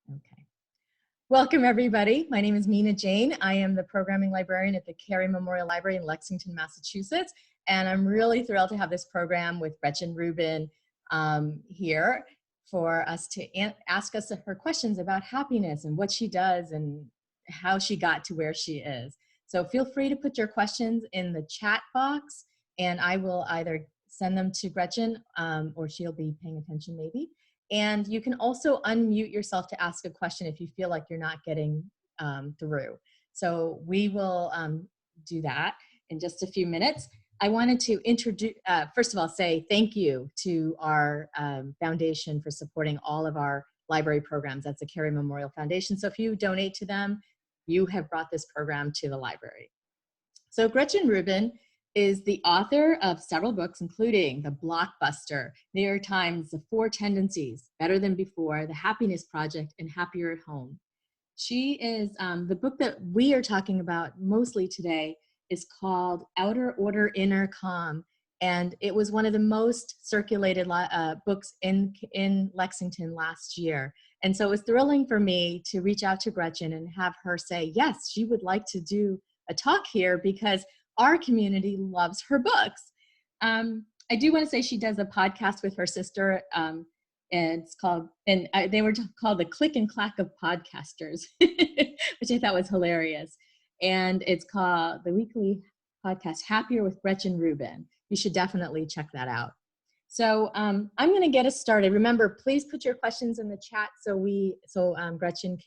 Okay. Welcome, everybody. My name is Mina Jane. I am the programming librarian at the Cary Memorial Library in Lexington, Massachusetts. And I'm really thrilled to have this program with Gretchen Rubin here for us to ask us her questions about happiness and what she does and how she got to where she is. So feel free to put your questions in the chat box, and I will either send them to Gretchen or she'll be paying attention maybe. And you can also unmute yourself to ask a question if you feel like you're not getting through. So we will do that in just a few minutes. I wanted to introduce, first of all, say thank you to our foundation for supporting all of our library programs. That's the Cary Memorial Foundation. So if you donate to them, you have brought this program to the library. So Gretchen Rubin is the author of several books, including the blockbuster New York Times, The Four Tendencies, Better Than Before, The Happiness Project, and Happier at Home. She is, the book that we are talking about mostly today is called Outer Order, Inner Calm. And it was one of the most circulated books in Lexington last year. And so it was thrilling for me to reach out to Gretchen and have her say, yes, she would like to do a talk here because our community loves her books. I do want to say she does a podcast with her sister, and it's called, and they were called the Click and Clack of Podcasters, which I thought was hilarious. And it's called the weekly podcast Happier with Gretchen Rubin. You should definitely check that out. So I'm going to get us started. Remember, please put your questions in the chat so Gretchen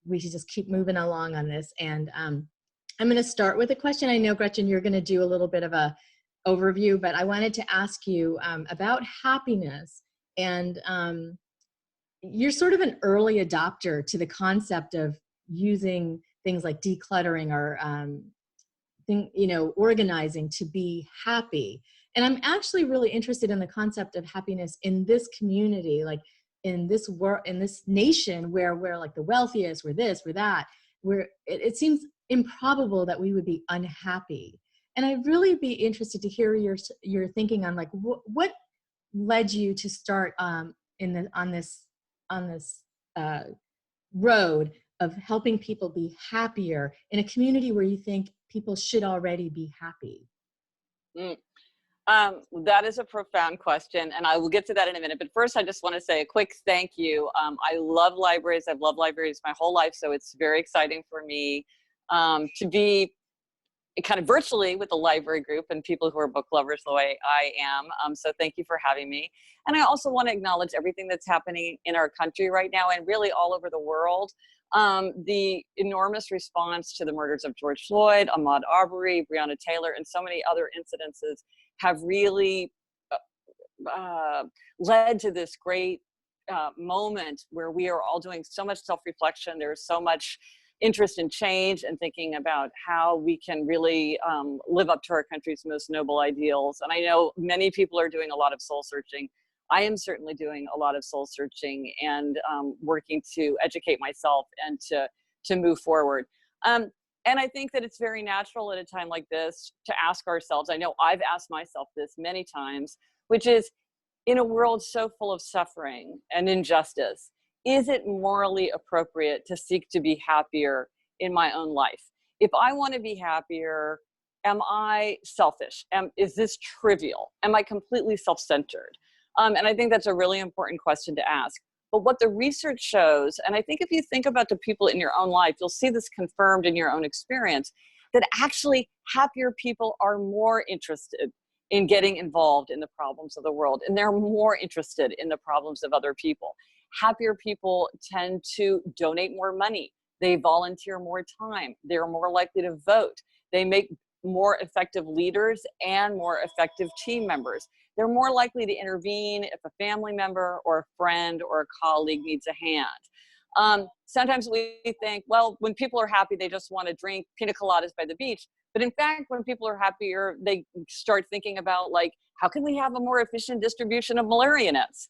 we should just keep moving along on this. And I'm going to start with a question. I know, Gretchen, you're going to do a little bit of a overview, but I wanted to ask you about happiness. And you're sort of an early adopter to the concept of using things like decluttering or organizing to be happy. And I'm actually really interested in the concept of happiness in this community, like in this world, in this nation where we're like the wealthiest, we're this, we're that, where it seems improbable that we would be unhappy. And I'd really be interested to hear your thinking on like what led you to start on this road of helping people be happier in a community where you think people should already be happy. That is a profound question, and I will get to that in a minute. But first, I just want to say a quick thank you. I love libraries. I've loved libraries my whole life, so it's very exciting for me to be kind of virtually with the library group and people who are book lovers the way I am. So thank you for having me. And I also want to acknowledge everything that's happening in our country right now and really all over the world. The enormous response to the murders of George Floyd, Ahmaud Arbery, Breonna Taylor, and so many other incidences have really led to this great moment where we are all doing so much self-reflection. There's so much interest in change and thinking about how we can really live up to our country's most noble ideals. And I know many people are doing a lot of soul searching. I am certainly doing a lot of soul searching and working to educate myself and to move forward. And I think that it's very natural at a time like this to ask ourselves, I know I've asked myself this many times, which is, in a world so full of suffering and injustice, is it morally appropriate to seek to be happier in my own life? If I want to be happier, am I selfish? Is this trivial? Am I completely self-centered? And I think that's a really important question to ask. But what the research shows, and I think if you think about the people in your own life, you'll see this confirmed in your own experience, that actually happier people are more interested in getting involved in the problems of the world, and they're more interested in the problems of other people. Happier people tend to donate more money. They volunteer more time. They're more likely to vote. They make more effective leaders and more effective team members. They're more likely to intervene if a family member or a friend or a colleague needs a hand. Sometimes we think, well, when people are happy, they just want to drink pina coladas by the beach. But in fact, when people are happier, they start thinking about, like, how can we have a more efficient distribution of malaria nets?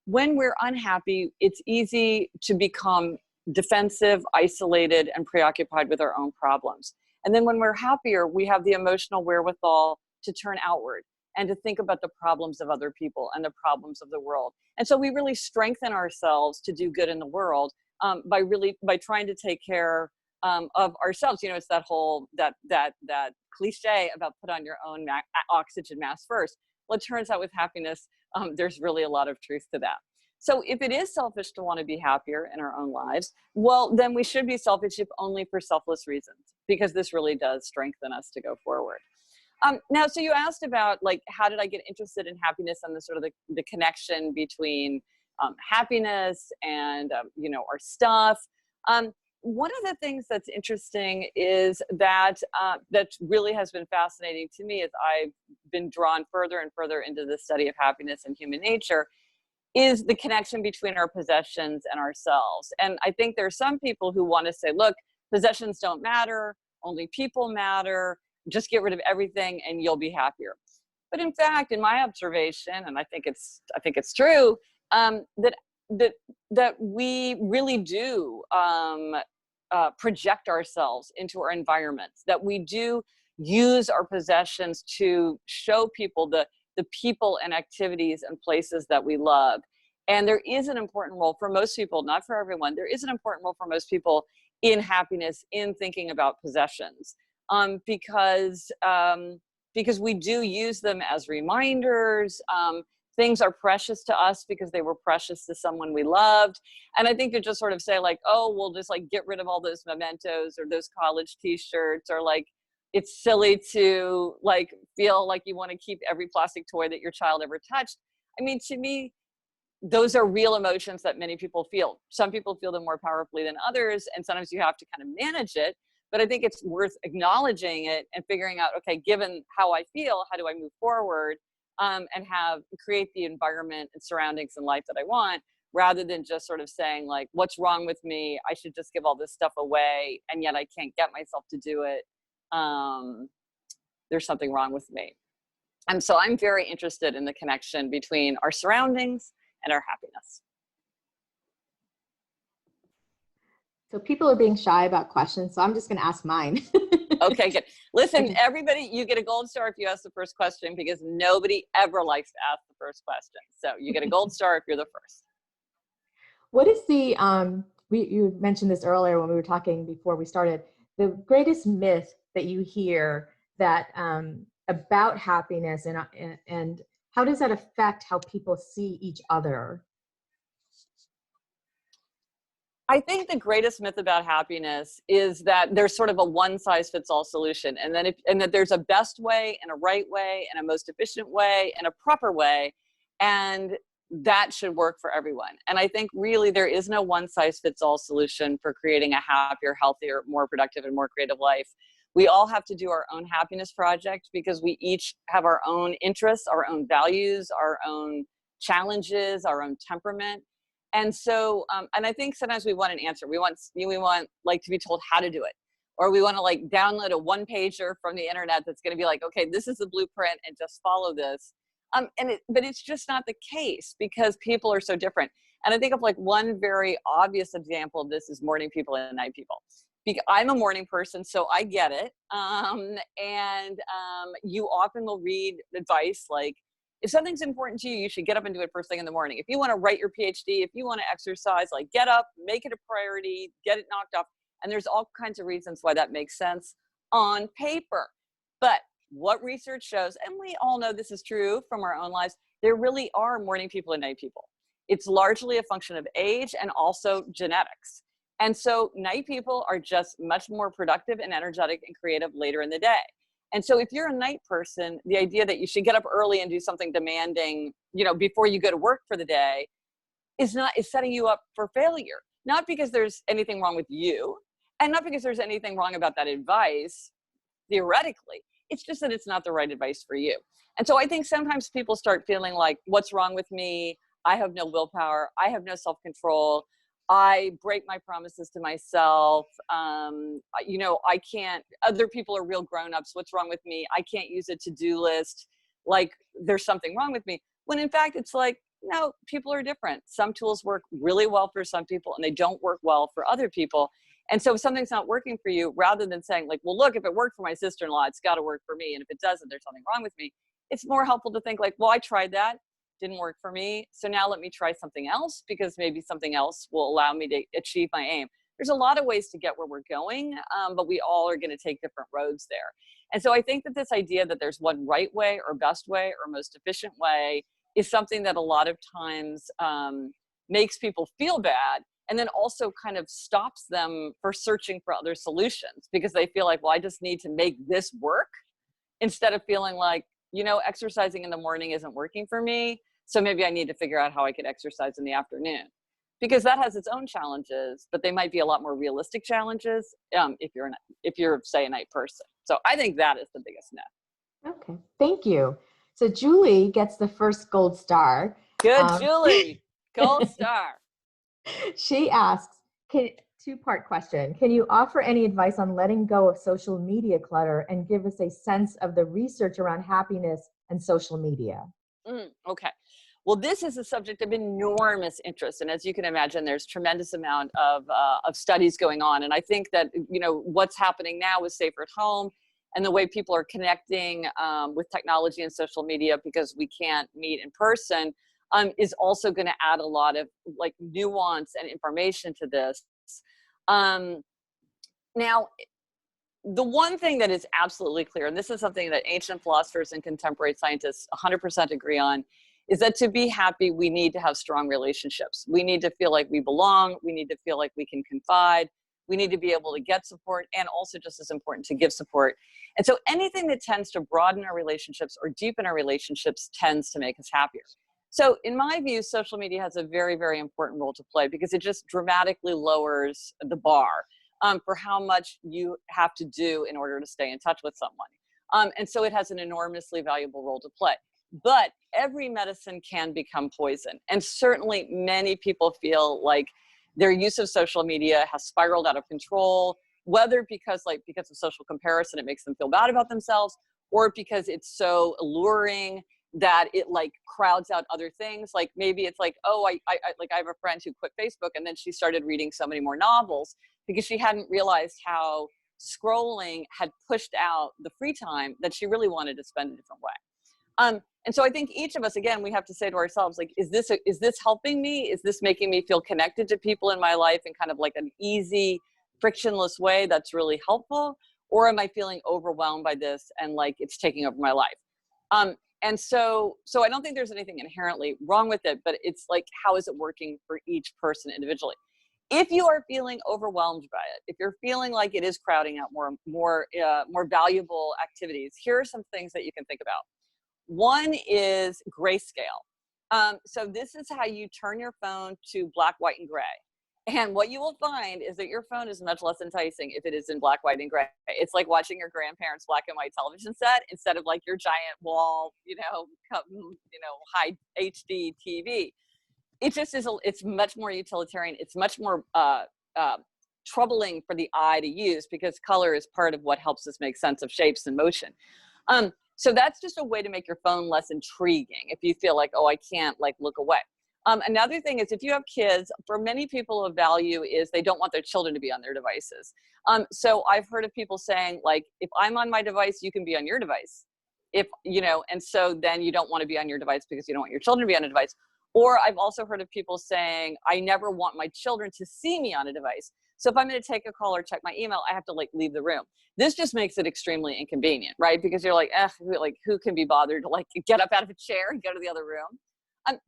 When we're unhappy, it's easy to become defensive, isolated, and preoccupied with our own problems. And then when we're happier, we have the emotional wherewithal to turn outward and to think about the problems of other people and the problems of the world. And so we really strengthen ourselves to do good in the world by trying to take care of ourselves. You know, it's that whole that cliche about put on your own oxygen mask first. Well, it turns out with happiness, there's really a lot of truth to that. So if it is selfish to want to be happier in our own lives, well, then we should be selfish if only for selfless reasons, because this really does strengthen us to go forward. Now, so you asked about like, how did I get interested in happiness and the sort of the connection between happiness and, you know, our stuff. One of the things that's interesting is that that really has been fascinating to me as I've been drawn further and further into the study of happiness and human nature is the connection between our possessions and ourselves. And I think there are some people who want to say, look, possessions don't matter, only people matter, just get rid of everything and you'll be happier. But in fact, in my observation, and I think it's true, that we really do project ourselves into our environments, that we do use our possessions to show people the people and activities and places that we love. And there is an important role for most people, not for everyone, there is an important role for most people in happiness, in thinking about possessions, because we do use them as reminders. Things are precious to us because they were precious to someone we loved. And I think to just sort of say like, oh, we'll just like get rid of all those mementos or those college t-shirts, or like, it's silly to like feel like you want to keep every plastic toy that your child ever touched. I mean, to me, those are real emotions that many people feel. Some people feel them more powerfully than others, and sometimes you have to kind of manage it. But I think it's worth acknowledging it and figuring out, okay, given how I feel, how do I move forward? And create the environment and surroundings in life that I want, rather than just sort of saying like, what's wrong with me? I should just give all this stuff away, and yet I can't get myself to do it. There's something wrong with me. And so I'm very interested in the connection between our surroundings and our happiness. So people are being shy about questions, so I'm just going to ask mine. Okay, good. Listen, everybody, you get a gold star if you ask the first question, because nobody ever likes to ask the first question. So you get a gold star if you're the first. What is the, you mentioned this earlier when we were talking before we started, the greatest myth that you hear that about happiness, and how does that affect how people see each other? I think the greatest myth about happiness is that there's sort of a one-size-fits-all solution, and that there's a best way and a right way and a most efficient way and a proper way, and that should work for everyone. And I think really there is no one-size-fits-all solution for creating a happier, healthier, more productive, and more creative life. We all have to do our own happiness project, because we each have our own interests, our own values, our own challenges, our own temperament. And so, and I think sometimes we want an answer. We want like to be told how to do it, or we want to like download a one-pager from the internet that's going to be like, okay, this is the blueprint and just follow this. But it's just not the case, because people are so different. And I think of like one very obvious example of this is morning people and night people. Because I'm a morning person, so I get it. You often will read advice like, if something's important to you, you should get up and do it first thing in the morning. If you want to write your PhD, if you want to exercise, like get up, make it a priority, get it knocked off. And there's all kinds of reasons why that makes sense on paper. But what research shows, and we all know this is true from our own lives, there really are morning people and night people. It's largely a function of age and also genetics. And so night people are just much more productive and energetic and creative later in the day. And so if you're a night person, the idea that you should get up early and do something demanding, you know, before you go to work for the day is setting you up for failure. Not because there's anything wrong with you, and not because there's anything wrong about that advice, theoretically. It's just that it's not the right advice for you. And so I think sometimes people start feeling like, what's wrong with me? I have no willpower. I have no self-control. I break my promises to myself. You know, I can't, other people are real grown-ups. What's wrong with me? I can't use a to-do list. Like there's something wrong with me. When in fact, it's like, no, people are different. Some tools work really well for some people and they don't work well for other people. And so if something's not working for you, rather than saying like, well, look, if it worked for my sister-in-law, it's got to work for me. And if it doesn't, there's something wrong with me. It's more helpful to think like, well, I tried that. didn't work for me. So now let me try something else, because maybe something else will allow me to achieve my aim. There's a lot of ways to get where we're going, but we all are going to take different roads there. And so I think that this idea that there's one right way or best way or most efficient way is something that a lot of times makes people feel bad, and then also kind of stops them for searching for other solutions, because they feel like, well, I just need to make this work, instead of feeling like, you know, exercising in the morning isn't working for me, so maybe I need to figure out how I could exercise in the afternoon, because that has its own challenges, but they might be a lot more realistic challenges if you're say a night person. So I think that is the biggest myth. Okay, thank you. So Julie gets the first gold star. Good, Julie. Gold star. She asks, two-part question. Can you offer any advice on letting go of social media clutter and give us a sense of the research around happiness and social media? Okay. Well, this is a subject of enormous interest. And as you can imagine, there's tremendous amount of studies going on. And I think that, you know, what's happening now with Safer at Home and the way people are connecting with technology and social media, because we can't meet in person, is also going to add a lot of like nuance and information to this. Now, the one thing that is absolutely clear, and this is something that ancient philosophers and contemporary scientists 100% agree on, is that to be happy, we need to have strong relationships. We need to feel like we belong. We need to feel like we can confide. We need to be able to get support, and also, just as important, to give support. And so anything that tends to broaden our relationships or deepen our relationships tends to make us happier. So in my view, social media has a very, very important role to play, because it just dramatically lowers the bar for how much you have to do in order to stay in touch with someone. And so it has an enormously valuable role to play. But every medicine can become poison. And certainly many people feel like their use of social media has spiraled out of control, whether because of social comparison, it makes them feel bad about themselves, or because it's so alluring that it like crowds out other things. Like maybe it's like, oh, I have a friend who quit Facebook, and then she started reading so many more novels because she hadn't realized how scrolling had pushed out the free time that she really wanted to spend a different way. And so I think each of us, again, we have to say to ourselves, like, is this helping me? Is this making me feel connected to people in my life in kind of like an easy, frictionless way that's really helpful? Or am I feeling overwhelmed by this and like it's taking over my life? And so I don't think there's anything inherently wrong with it, but it's like, how is it working for each person individually? If you are feeling overwhelmed by it, if you're feeling like it is crowding out more valuable activities, here are some things that you can think about. One is grayscale. So this is how you turn your phone to black, white, and gray. And what you will find is that your phone is much less enticing if it is in black, white, and gray. It's like watching your grandparents' black and white television set instead of like your giant wall, high HD TV. It just is. It's much more utilitarian. It's much more troubling for the eye to use, because color is part of what helps us make sense of shapes and motion. So that's just a way to make your phone less intriguing if you feel like, oh, I can't like look away. Another thing is, if you have kids, for many people, a value is they don't want their children to be on their devices. So I've heard of people saying, like, if I'm on my device, you can be on your device. And so then you don't want to be on your device because you don't want your children to be on a device. Or I've also heard of people saying, I never want my children to see me on a device. So if I'm going to take a call or check my email, I have to like leave the room. This just makes it extremely inconvenient, right? Because you're like, who can be bothered to like get up out of a chair and go to the other room?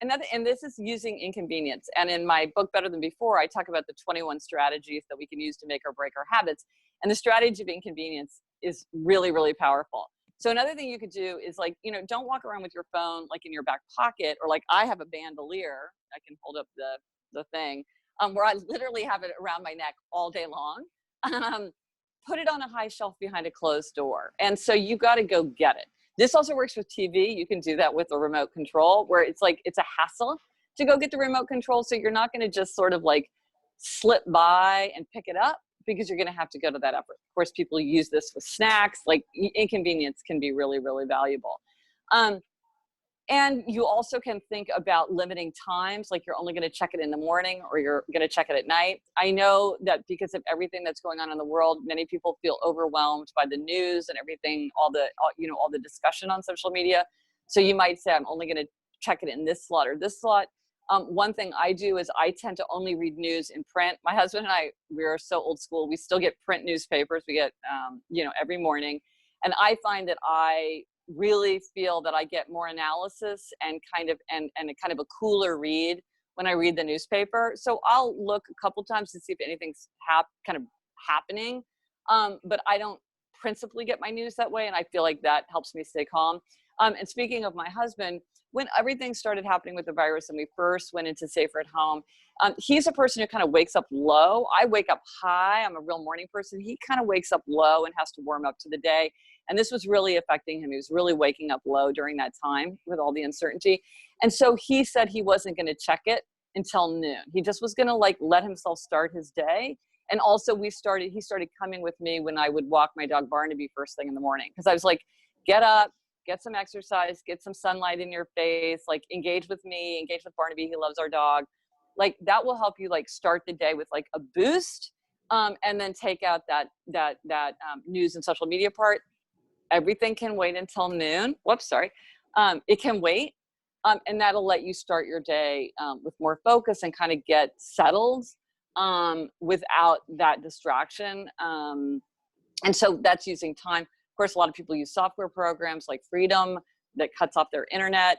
And this is using inconvenience. And in my book, Better Than Before, I talk about the 21 strategies that we can use to make or break our habits. And the strategy of inconvenience is really, really powerful. So another thing you could do is like, don't walk around with your phone like in your back pocket, or like I have a bandolier. I can hold up the thing where I literally have it around my neck all day long. Put it on a high shelf behind a closed door. And so you got to go get it. This also works with TV. You can do that with a remote control, where it's like, it's a hassle to go get the remote control. So you're not going to just sort of like slip by and pick it up, because you're going to have to go to that effort. Of course, people use this with snacks. Like, inconvenience can be really, really valuable. And you also can think about limiting times, like you're only going to check it in the morning or you're going to check it at night. I know that because of everything that's going on in the world, many people feel overwhelmed by the news and everything, all the discussion on social media. So you might say, I'm only going to check it in this slot or this slot. One thing I do is I tend to only read news in print. My husband and I, we are so old school. We still get print newspapers. We get, every morning. And I find that I really feel that I get more analysis and kind of a cooler read when I read the newspaper. So I'll look a couple times to see if anything's kind of happening. But I don't principally get my news that way. And I feel like that helps me stay calm. And speaking of my husband, when everything started happening with the virus and we first went into safer at home, he's a person who kind of wakes up low. I wake up high. I'm a real morning person. He kind of wakes up low and has to warm up to the day. And this was really affecting him. He was really waking up low during that time with all the uncertainty. And so he said he wasn't going to check it until noon. He just was going to let himself start his day. And also he started coming with me when I would walk my dog Barnaby first thing in the morning. Because I was like, get up, get some exercise, get some sunlight in your face, engage with me, engage with Barnaby. He loves our dog. That will help you start the day with a boost, and then take out that news and social media part. Everything can wait until noon. Whoops, sorry. It can wait. And that'll let you start your day with more focus and kind of get settled without that distraction. And so that's using time. Of course, a lot of people use software programs like Freedom that cuts off their internet.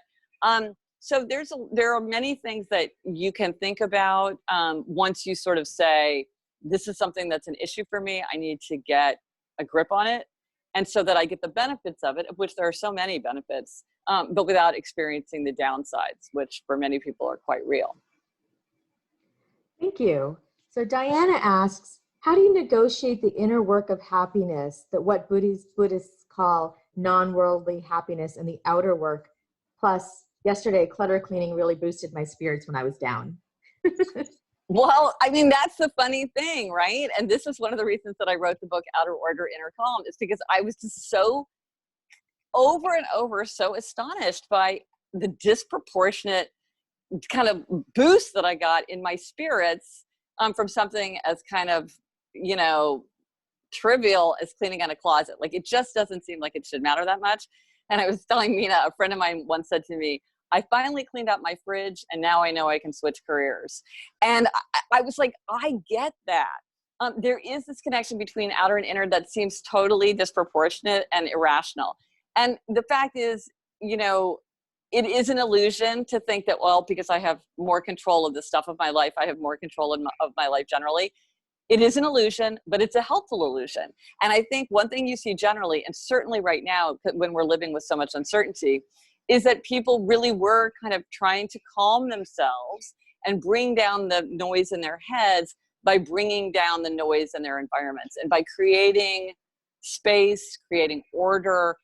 So there are many things that you can think about once you sort of say, this is something that's an issue for me. I need to get a grip on it. And so that I get the benefits of it, of which there are so many benefits, but without experiencing the downsides, which for many people are quite real. Thank you. So Diana asks, how do you negotiate the inner work of happiness, that what Buddhists call non-worldly happiness, and the outer work? Plus, yesterday, clutter cleaning really boosted my spirits when I was down. Well, I mean, that's the funny thing, right? And this is one of the reasons that I wrote the book Outer Order, Inner Calm, is because I was just so over and over so astonished by the disproportionate kind of boost that I got in my spirits from something as kind of, trivial as cleaning out a closet. It just doesn't seem like it should matter that much. And I was telling Mina, a friend of mine once said to me, I finally cleaned out my fridge and now I know I can switch careers. And I was like, I get that. There is this connection between outer and inner that seems totally disproportionate and irrational. And the fact is, it is an illusion to think that, well, because I have more control of the stuff of my life, I have more control of my life generally. It is an illusion, but it's a helpful illusion. And I think one thing you see generally, and certainly right now when we're living with so much uncertainty, is that people really were kind of trying to calm themselves and bring down the noise in their heads by bringing down the noise in their environments. And by creating space, creating order,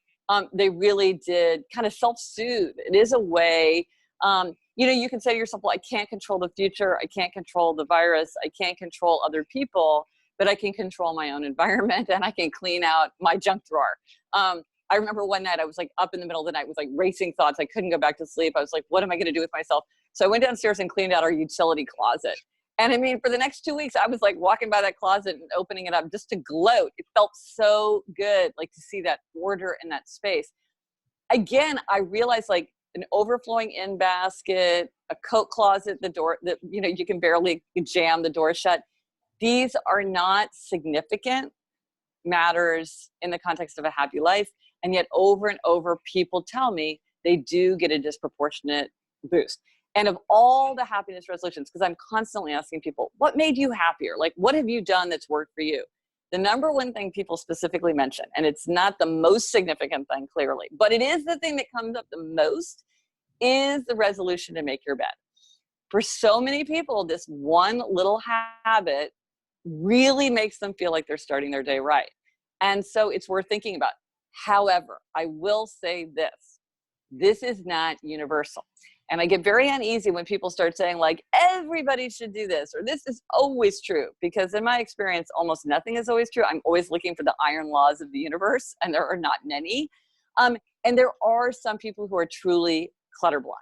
they really did kind of self-soothe. It is a way, you can say to yourself, well, I can't control the future. I can't control the virus. I can't control other people, but I can control my own environment and I can clean out my junk drawer. I remember one night I was up in the middle of the night with racing thoughts. I couldn't go back to sleep. I was like, what am I going to do with myself? So I went downstairs and cleaned out our utility closet. And I mean, for the next 2 weeks, I was walking by that closet and opening it up just to gloat. It felt so good, to see that order in that space. Again, I realized an overflowing in basket, a coat closet, the door that, you can barely jam the door shut. These are not significant matters in the context of a happy life. And yet over and over, people tell me they do get a disproportionate boost. And of all the happiness resolutions, because I'm constantly asking people, what made you happier? What have you done that's worked for you? The number one thing people specifically mention, and it's not the most significant thing clearly, but it is the thing that comes up the most, is the resolution to make your bed. For so many people, this one little habit really makes them feel like they're starting their day right. And so it's worth thinking about. However, I will say this is not universal. And I get very uneasy when people start saying everybody should do this, or this is always true, because in my experience, almost nothing is always true. I'm always looking for the iron laws of the universe, and there are not many. And there are some people who are truly clutter blind.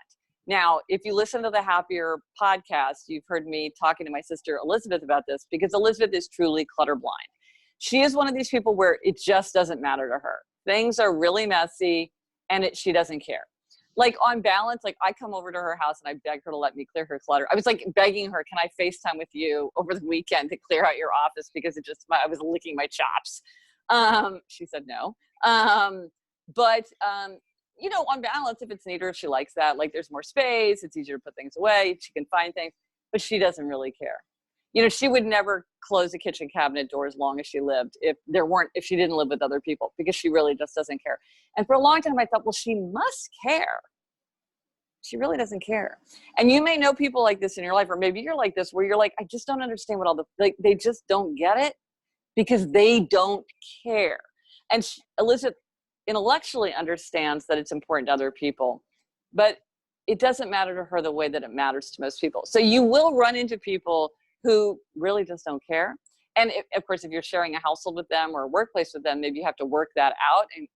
Now, if you listen to the Happier podcast, you've heard me talking to my sister Elizabeth about this, because Elizabeth is truly clutter blind. She is one of these people where it just doesn't matter to her. Things are really messy and she doesn't care. like on balance, like I come over to her house and I beg her to let me clear her clutter. I was like begging her, can I FaceTime with you over the weekend to clear out your office? Because I was licking my chops. She said no. But you know, on balance, if it's neater, if she likes that, like there's more space, it's easier to put things away, she can find things, but she doesn't really care. You know, she would never close a kitchen cabinet door as long as she lived if she didn't live with other people, because she really just doesn't care. And for a long time I thought, well, she must care. She really doesn't care. And you may know people like this in your life, or maybe you're like this, where you're like, I just don't understand what like, they just don't get it because they don't care. And Elizabeth intellectually understands that it's important to other people, but it doesn't matter to her the way that it matters to most people. So you will run into people who really just don't care. And of course, if you're sharing a household with them or a workplace with them, maybe you have to work that out and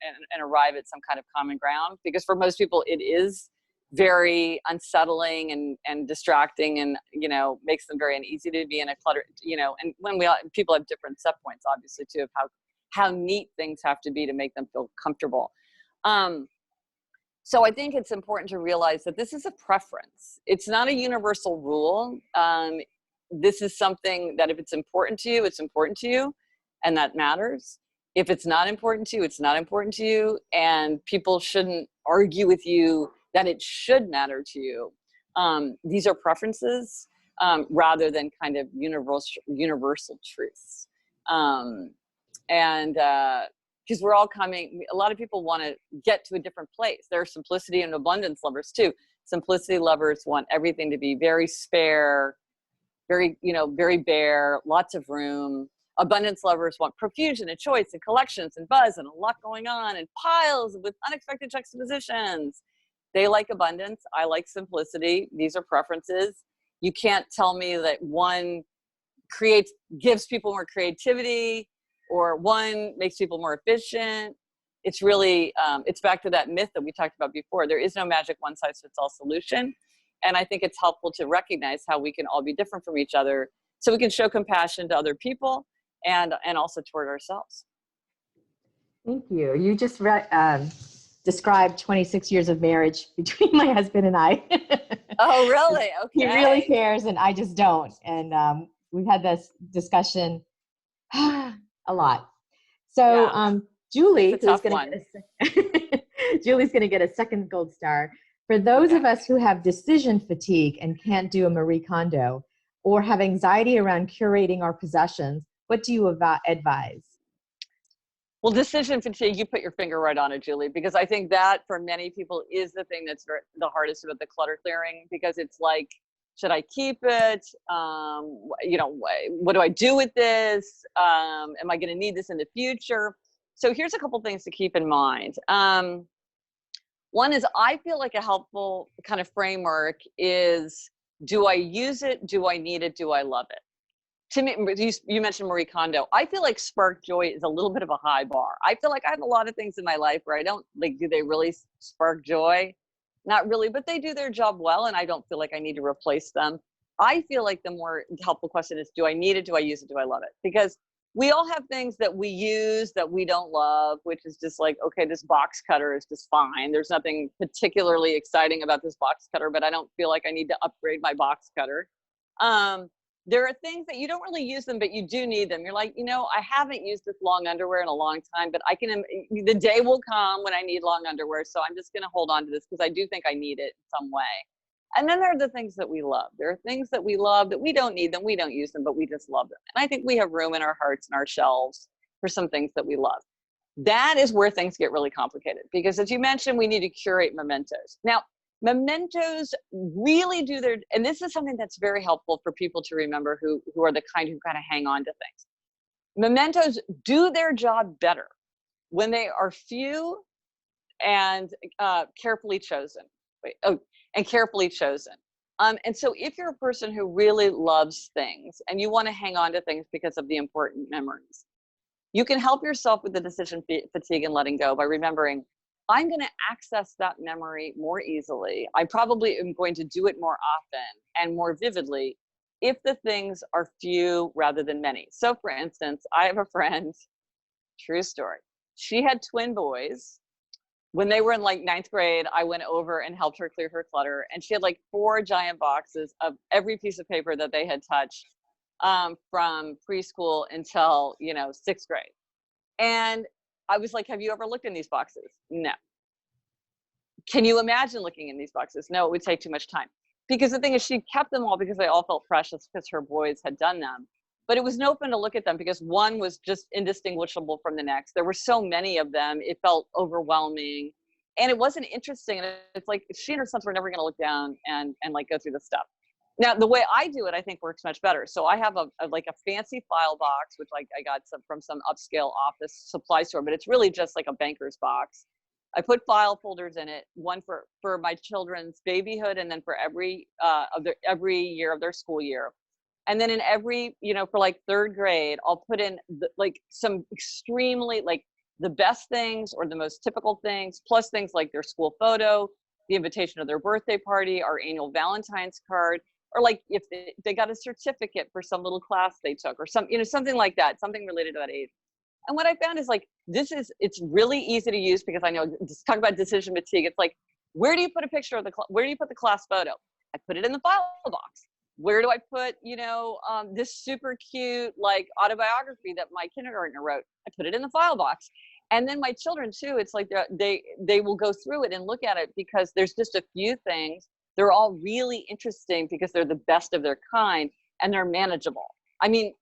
arrive at some kind of common ground, because for most people it is very unsettling and distracting, and you know, makes them very uneasy to be in a clutter, you know. And when people have different set points, obviously, too, of how neat things have to be to make them feel comfortable. So I think it's important to realize that this is a preference. It's not a universal rule. This is something that if it's important to you, it's important to you, and that matters. If it's not important to you, it's not important to you, and people shouldn't argue with you that it should matter to you. These are preferences rather than kind of universal truths. Because we're all a lot of people want to get to a different place. There are simplicity and abundance lovers too. Simplicity lovers want everything to be very spare, very bare, lots of room. Abundance lovers want profusion and choice and collections and buzz and a lot going on and piles with unexpected juxtapositions. They like abundance. I like simplicity. These are preferences. You can't tell me that one gives people more creativity or one makes people more efficient. It's really, it's back to that myth that we talked about before. There is no magic one-size-fits-all solution. And I think it's helpful to recognize how we can all be different from each other, so we can show compassion to other people and also toward ourselves. Thank you. You just described 26 years of marriage between my husband and I. Oh, really? Okay. He really cares and I just don't. And we've had this discussion a lot. So Yeah. Julie, it's a tough one. Julie's going to get a second gold star. For those of us who have decision fatigue and can't do a Marie Kondo, or have anxiety around curating our possessions, what do you advise? Well, decision fatigue, you put your finger right on it, Julie, because I think that for many people is the thing that's the hardest about the clutter clearing, because it's like, should I keep it? You know, what do I do with this? Am I going to need this in the future? So here's a couple things to keep in mind. One is, I feel like a helpful kind of framework is, do I use it? Do I need it? Do I love it? To me, you mentioned Marie Kondo. I feel like spark joy is a little bit of a high bar. I feel like I have a lot of things in my life where I don't like, do they really spark joy? Not really, but they do their job well, and I don't feel like I need to replace them. I feel like the more helpful question is, do I need it? Do I use it? Do I love it? Because we all have things that we use that we don't love, which is just like, okay, this box cutter is just fine. There's nothing particularly exciting about this box cutter, but I don't feel like I need to upgrade my box cutter. There are things that you don't really use them, but you do need them. You're like, you know, I haven't used this long underwear in a long time, but the day will come when I need long underwear. So I'm just going to hold on to this because I do think I need it in some way. And then there are the things that we love. There are things that we love that we don't need them, we don't use them, but we just love them. And I think we have room in our hearts and our shelves for some things that we love. That is where things get really complicated, because as you mentioned, we need to curate mementos. Now, mementos really do and this is something that's very helpful for people to remember who are the kind who kind of hang on to things. Mementos do their job better when they are few and carefully chosen. And so if you're a person who really loves things and you want to hang on to things because of the important memories, you can help yourself with the decision fatigue and letting go by remembering, I'm going to access that memory more easily. I probably am going to do it more often and more vividly if the things are few rather than many. So for instance, I have a friend, true story. She had twin boys. when they were in like 9th grade, I went over and helped her clear her clutter. And she had like 4 giant boxes of every piece of paper that they had touched from preschool until, 6th grade. And I was like, have you ever looked in these boxes? No. Can you imagine looking in these boxes? No, it would take too much time. Because the thing is, she kept them all because they all felt precious because her boys had done them. But it was no fun to look at them because one was just indistinguishable from the next. There were so many of them, it felt overwhelming. And it wasn't interesting. And it's like she and her sons were never going to look down and like go through the stuff. Now, the way I do it, I think works much better. So I have a fancy file box, which I got from some upscale office supply store, but it's really just like a banker's box. I put file folders in it, one for my children's babyhood, and then for every year of their school year. And then in every, for like 3rd grade, I'll put in some extremely like the best things or the most typical things, plus things like their school photo, the invitation to their birthday party, our annual Valentine's card, or like if they got a certificate for some little class they took, or something like that, something related to that age. And what I found is like, it's really easy to use because I know, just talk about decision fatigue. It's like, where do you put a picture of where do you put the class photo? I put it in the file box. Where do I put, this super cute, like autobiography that my kindergartner wrote? I put it in the file box. And then my children too, it's like they will go through it and look at it because there's just a few things. They're all really interesting because they're the best of their kind and they're manageable. I mean,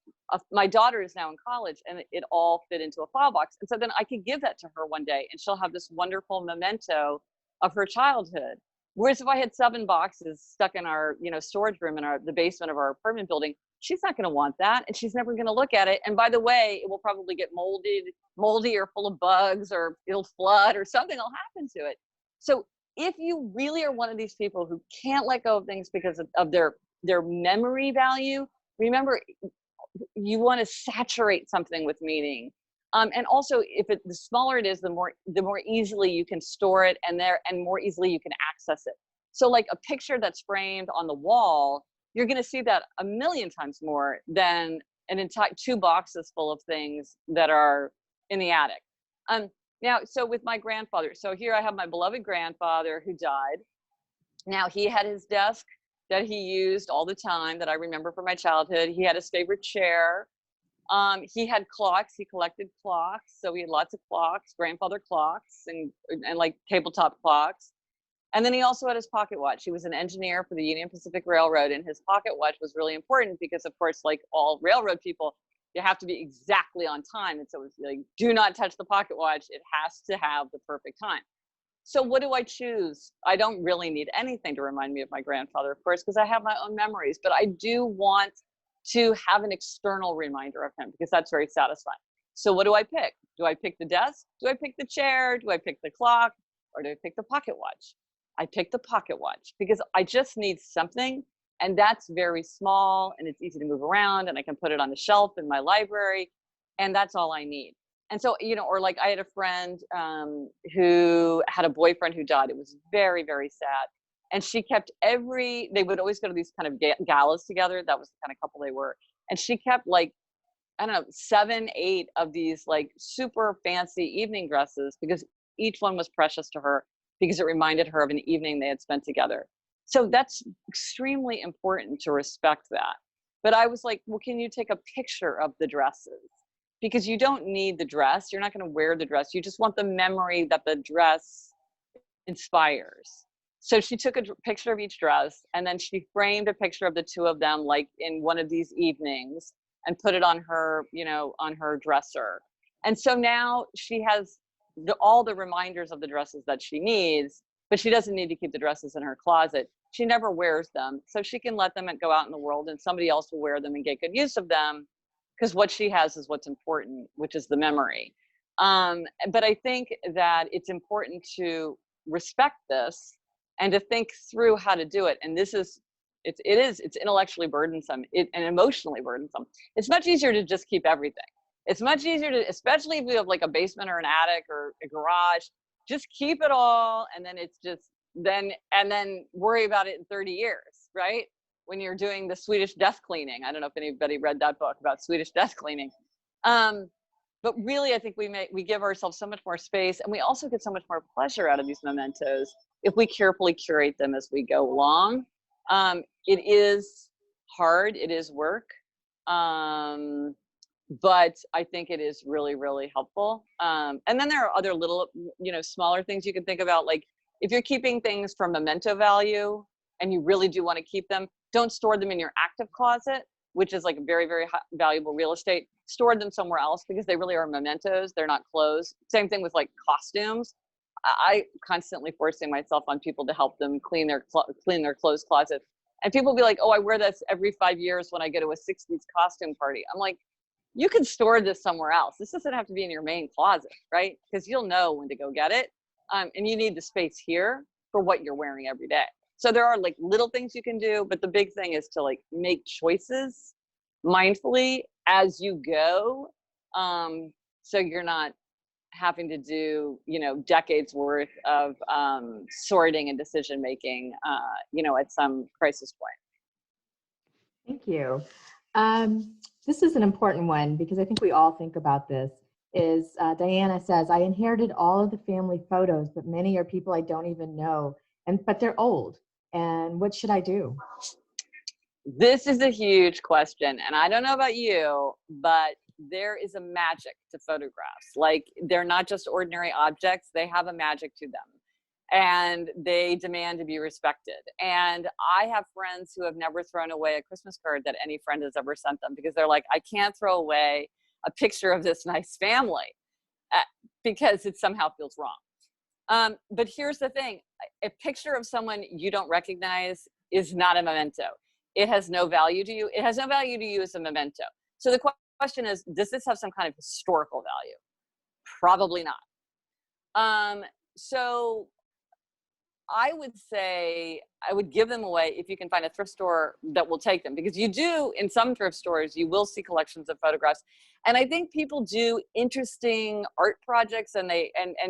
my daughter is now in college and it all fit into a file box. And so then I could give that to her one day and she'll have this wonderful memento of her childhood. Whereas if I had 7 boxes stuck in our, storage room in the basement of our apartment building, she's not going to want that. And she's never going to look at it. And by the way, it will probably get moldy or full of bugs, or it'll flood or something will happen to it. So if you really are one of these people who can't let go of things because of their memory value, remember, you want to saturate something with meaning. And also, the smaller it is, the more easily you can store it, and more easily you can access it. So like a picture that's framed on the wall, you're going to see that a million times more than an entire 2 boxes full of things that are in the attic. Now, so with my grandfather, so here I have my beloved grandfather who died. Now he had his desk that he used all the time that I remember from my childhood. He had his favorite chair. He had clocks. He collected clocks. So he had lots of clocks, grandfather clocks and like tabletop clocks. And then he also had his pocket watch. He was an engineer for the Union Pacific Railroad, and his pocket watch was really important because, of course, like all railroad people, you have to be exactly on time. And so it's like, do not touch the pocket watch. It has to have the perfect time. So what do I choose? I don't really need anything to remind me of my grandfather, of course, because I have my own memories, but I do want to have an external reminder of him because that's very satisfying. So what do I pick? Do I pick the desk? Do I pick the chair? Do I pick the clock? Or do I pick the pocket watch? I pick the pocket watch because I just need something, and that's very small and it's easy to move around, and I can put it on the shelf in my library, and that's all I need. And so, or like I had a friend who had a boyfriend who died. It was very, very sad. And she kept they would always go to these kind of galas together. That was the kind of couple they were. And she kept like, I don't know, 7, 8 of these like super fancy evening dresses because each one was precious to her because it reminded her of an evening they had spent together. So that's extremely important to respect that. But I was like, well, can you take a picture of the dresses? Because you don't need the dress. You're not going to wear the dress. You just want the memory that the dress inspires. So she took a picture of each dress, and then she framed a picture of the 2 of them, like in one of these evenings, and put it on her, on her dresser. And so now she has all the reminders of the dresses that she needs, but she doesn't need to keep the dresses in her closet. She never wears them. So she can let them go out in the world, and somebody else will wear them and get good use of them, because what she has is what's important, which is the memory. But I think that it's important to respect this and to think through how to do it. And it's intellectually burdensome and emotionally burdensome. It's much easier to just keep everything. It's much easier to, especially if you have like a basement or an attic or a garage, just keep it all. And then it's just then worry about it in 30 years, right? When you're doing the Swedish death cleaning. I don't know if anybody read that book about Swedish death cleaning. but really, I think we give ourselves so much more space, and we also get so much more pleasure out of these mementos if we carefully curate them as we go along. It is hard, it is work, but I think it is really, really helpful. And then there are other little, smaller things you can think about, like if you're keeping things for memento value and you really do want to keep them, don't store them in your active closet, which is like very, very valuable real estate. Store them somewhere else because they really are mementos. They're not clothes. Same thing with like costumes. I constantly forcing myself on people to help them clean their clothes closet. And people will be like, oh, I wear this every 5 years when I go to a 60s costume party. I'm like, you can store this somewhere else. This doesn't have to be in your main closet, right? Because you'll know when to go get it. And you need the space here for what you're wearing every day. So there are like little things you can do, but the big thing is to like make choices mindfully as you go. So you're not having to do, decades worth of sorting and decision making, at some crisis point. Thank you. This is an important one because I think we all think about this. Diana says, I inherited all of the family photos, but many are people I don't even know, but they're old. And what should I do? This is a huge question. And I don't know about you, but there is a magic to photographs. Like, they're not just ordinary objects, they have a magic to them. And they demand to be respected. And I have friends who have never thrown away a Christmas card that any friend has ever sent them, because they're like, I can't throw away a picture of this nice family because it somehow feels wrong. But here's the thing, a picture of someone you don't recognize is not a memento. It has no value to you. It has no value to you as a memento. So the question is, does this have some kind of historical value? Probably not. So I would say I would give them away if you can find a thrift store that will take them, because you do, in some thrift stores, you will see collections of photographs. And I think people do interesting art projects, and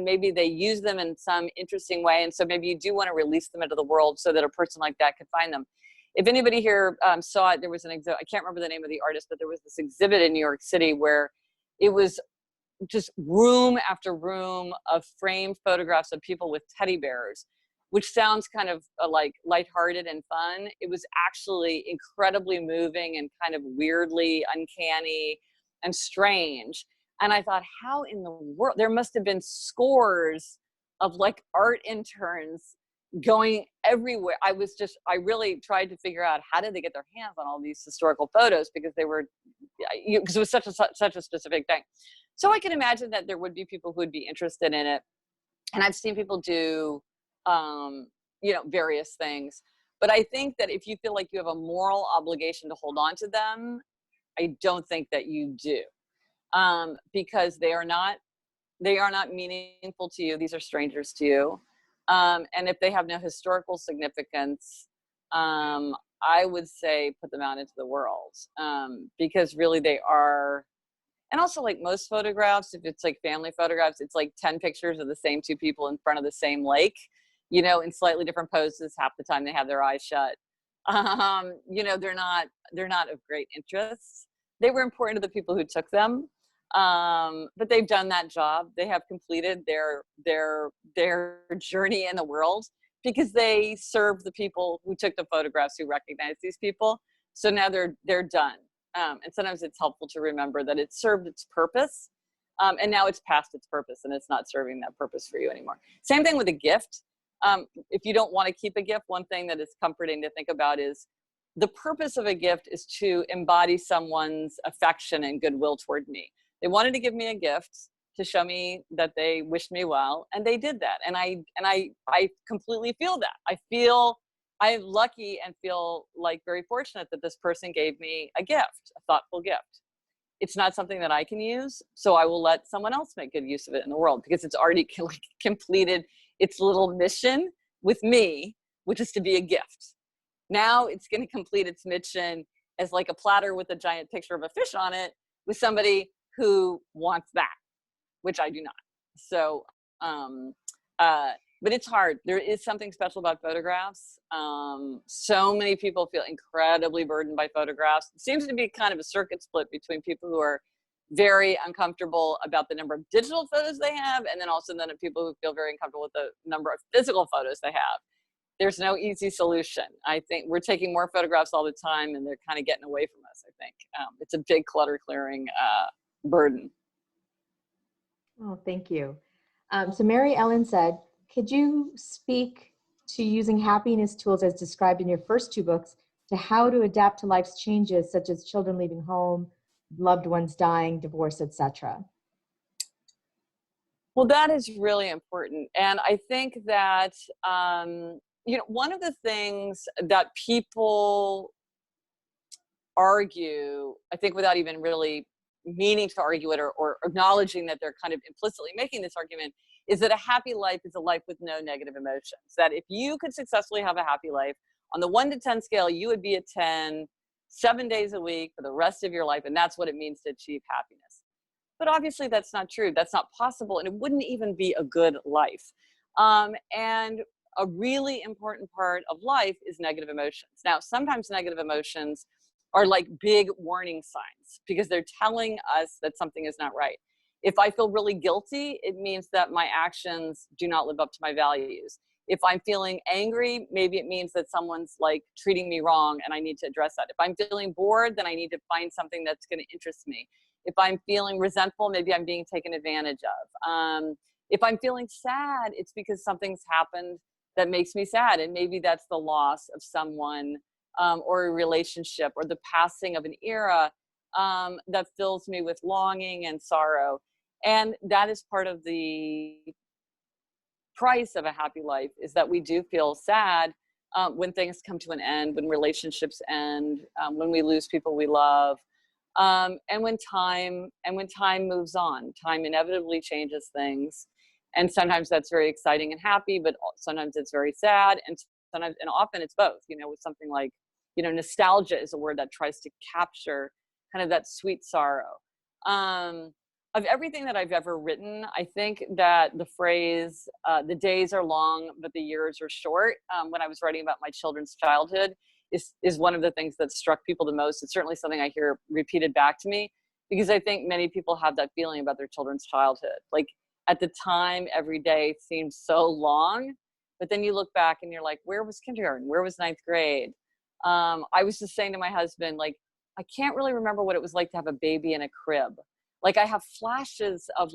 maybe they use them in some interesting way. And so maybe you do want to release them into the world so that a person like that could find them. If anybody here saw it, there was an exhibit, I can't remember the name of the artist, but there was this exhibit in New York City where it was just room after room of framed photographs of people with teddy bears, which sounds kind of like lighthearted and fun. It was actually incredibly moving and kind of weirdly uncanny and strange. And I thought, how in the world, there must have been scores of like art interns going everywhere. I really tried to figure out, how did they get their hands on all these historical photos, because because it was such a specific thing. So I can imagine that there would be people who would be interested in it. And I've seen people do, various things. But I think that if you feel like you have a moral obligation to hold on to them, I don't think that you do, because they are not meaningful to you. These are strangers to you. And if they have no historical significance, I would say put them out into the world, because really they are. And also, like most photographs, if it's like family photographs, it's like 10 pictures of the same two people in front of the same lake, in slightly different poses. Half the time they have their eyes shut. They're not of great interest. They were important to the people who took them. But they've done that job. They have completed their journey in the world, because they served the people who took the photographs, who recognized these people. So now they're done. And sometimes it's helpful to remember that it served its purpose, and now it's past its purpose and it's not serving that purpose for you anymore. Same thing with a gift. If you don't want to keep a gift, one thing that is comforting to think about is the purpose of a gift is to embody someone's affection and goodwill toward me. They wanted to give me a gift to show me that they wished me well, and they did that. And I completely feel that. I'm lucky and feel like very fortunate that this person gave me a gift, a thoughtful gift. It's not something that I can use, so I will let someone else make good use of it in the world, because it's already completed its little mission with me, which is to be a gift. Now it's going to complete its mission as like a platter with a giant picture of a fish on it, with somebody who wants that, which I do not. So, but it's hard. There is something special about photographs. So many people feel incredibly burdened by photographs. It seems to be kind of a circuit split between people who are very uncomfortable about the number of digital photos they have, and then also then people who feel very uncomfortable with the number of physical photos they have. There's no easy solution. I think we're taking more photographs all the time, and they're kind of getting away from us, I think. It's a big clutter clearing burden. Oh, thank you. So Mary Ellen said, could you speak to using happiness tools as described in your first two books to how to adapt to life's changes, such as children leaving home, loved ones dying, divorce, etc.? Well, that is really important. And I think that, one of the things that people argue, I think without even really meaning to argue it or acknowledging that they're kind of implicitly making this argument, is that a happy life is a life with no negative emotions. That if you could successfully have a happy life, on the 1 to 10 scale, you would be a 10, 7 days a week for the rest of your life. And that's what it means to achieve happiness. But obviously that's not true. That's not possible. And it wouldn't even be a good life. And a really important part of life is negative emotions. Now, sometimes negative emotions are like big warning signs because they're telling us that something is not right. If I feel really guilty, it means that my actions do not live up to my values. If I'm feeling angry, maybe it means that someone's like treating me wrong and I need to address that. If I'm feeling bored, then I need to find something that's going to interest me. If I'm feeling resentful, maybe I'm being taken advantage of. If I'm feeling sad, it's because something's happened that makes me sad. And maybe that's the loss of someone or a relationship or the passing of an era that fills me with longing and sorrow. And that is part of the price of a happy life, is that we do feel sad when things come to an end, when relationships end, when we lose people we love. And when time moves on. Time inevitably changes things, and sometimes that's very exciting and happy, but sometimes it's very sad, and sometimes, and often it's both. With something like, nostalgia is a word that tries to capture kind of that sweet sorrow. Of everything that I've ever written, I think that the phrase "the days are long, but the years are short," when I was writing about my children's childhood, is one of the things that struck people the most. It's certainly something I hear repeated back to me, because I think many people have that feeling about their children's childhood. Like at the time, every day seemed so long, but then you look back and you're like, where was kindergarten? Where was ninth grade? I was just saying to my husband, like, I can't really remember what it was like to have a baby in a crib. Like I have flashes of